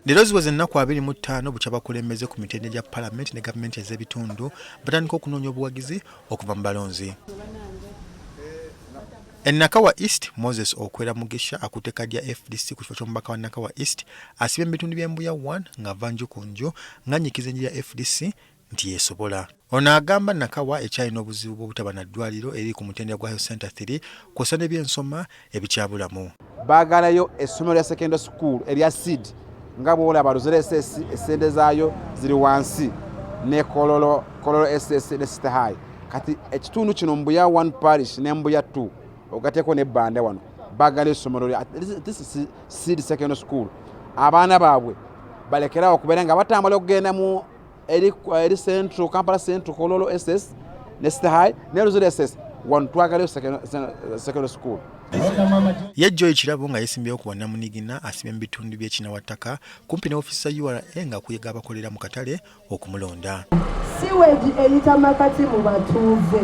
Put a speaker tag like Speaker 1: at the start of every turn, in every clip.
Speaker 1: Leero ziweze ennaku 25 bukya bakulembeze ku mitendera gya Parliament ne gavumenti ez'ebitundu batandika okunoonya obuwagizi okuva mu balonzi. Nakawa East Moses Okwera Mugisha akutte kadi ya FDC ku kifo ky'omubaka wa Nakawa East asibye mu bitundu by'Embuya 1 ng'ava nju ku nju ng'annyikiza enjiri ya FDC nti yeesobola. Ono agamba Nakawa ekyalina obuzibu bw'obutaba na ddwaliro eri ku mutendera gwa Health Center 3 kw'ossa n'ebyensoma ebikyabulamu.
Speaker 2: Baagalayo essomero lya secondary school erya SEED nga bw'olaba Luzira SS essente zaayo ziri wansi ne Kololo SS ne Sister High. Kati ekitundu kino Mbuya 1 parish ne Mbuya 2 ogateko ne Bande wano baagala essomero lya this is SEED secondary school. Abaana baabwe balekerawo okubeera nga batambula okugenda mu eri Central Kampala Central Kololo SS ne Sister High ne Luzira SS wano twagalayo secondary school.
Speaker 1: Ye Joy Kirabo nga yeesimbyewo ku bannamunigina asibye mu bitundu by'Ekinawattaka kumpi ne ofiisa URA nga kuyiga abakolera mu katale okumulonda.
Speaker 3: Siweegi eyita makati mu batuuze.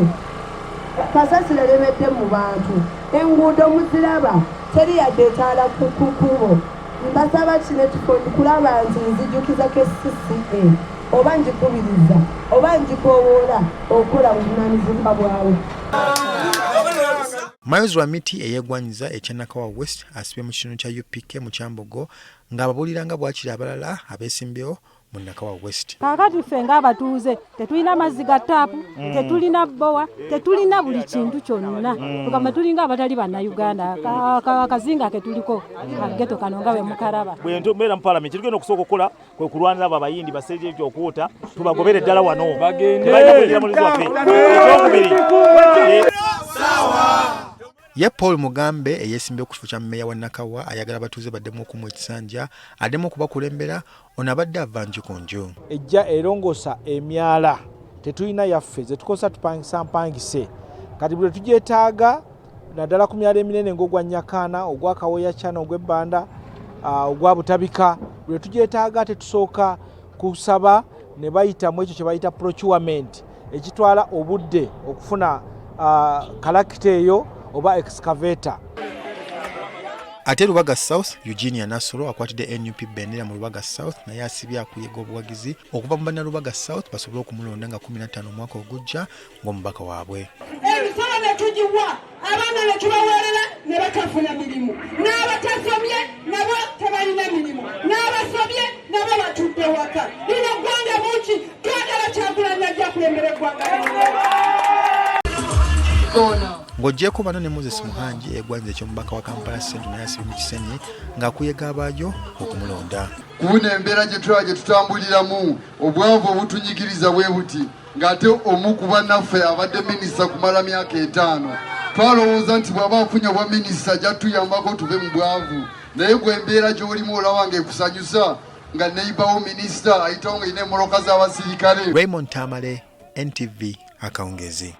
Speaker 3: Kasasiro lemedde mu bantu. Enguudo muziraba teri yadde etaala ku kkubo. Mbasaba kino kulaba nti nzijukiza KCCA oba njikubiriza oba njikowoola okukola buvunaanyizibwa bwawe.
Speaker 1: Miles Wamiti eyeegwanyiza ekya Nakawa West asibye mu kitundu kya UPK mu Kyambogo ng'ababuuliranga bwakiri abalala abeesimbyewo mu Nakawa West.
Speaker 4: Kaakati ffe ng'abatuuze tetulina mazzi ga taapu, tetulina bbowa, tetulina buli kintu kyonna. Tugamba tulinga abatali bannayuganda akazinga ke tuliko akageto kano nga bwe mukalaba.
Speaker 5: Bwe ntubeera mu Parliament tugenda okusooka okukola kwe kulwanira abo abayindi baseeje ekyokuwota tubagobere ddala wano. Tebalina kulingira mulizi waffe. Ekyokubiri.
Speaker 1: Ye Paul Mugambe eyeesimbyewo ku kifo kya mmeeya wa Nakawa ayagala abatuuze baddemu okumu ekisanja addemu okubakulembera ono abadde ava nju ku nju.
Speaker 6: Ejja erongosa emyala tetulina yaffe ze tukosa tupangisa mpangise kati bwe tugyetaaga naddala ku myala eminene ng'ogwa Nyakaana ogwa Kawoya Chana ogw'Ebbanda ogwa Butabika bwe tugyetaaga tetusooka kusaba ne bayitamu ekyo kye bayita procurement ekitwala obudde okufuna kalakita eyo oba excavator.
Speaker 1: Ate Lubaga South Eugenia Nasoro akwatidde NUP bendera mu Lubaga South naye asibye akuyiga obuwagizi okuva mu banna Lubaga South basobole okumulonda nga 15 omwaka ogujja ng'omubaka waabwe.
Speaker 3: Emisolo ne tugiwa abaana ne tubaweerera ne batafuna mirimu n'abatasomye nabo tebalina mirimu n'abasobye nabo batudde waka. Lino ggwanga muki twagala Kyagulanyi ajja kulembera eggwanga
Speaker 1: ng'oggyeko bano ne Moses Muhangi egwanyiza eky'omubaka wa Kampala Central naye asibye mu Kisenyi ng'akuyega abaajo okumulonda.
Speaker 7: Kuno embeera gye tutambuliramu obwavu obutunyigiriza bwe buti ng'ate omu ku bannaffe abadde minisita kumala myaka 5 twalowooza nti bw'aba afunye obwa minisita jatuyambako tuve mu bwavu naye gwe embeera gy'olimu olaba ng'ekusanyusa nga neibawo minisita ayitawo ng'erina emmoloka z'abasirikale.
Speaker 1: Raymond Tamale, NTV Akawungezi.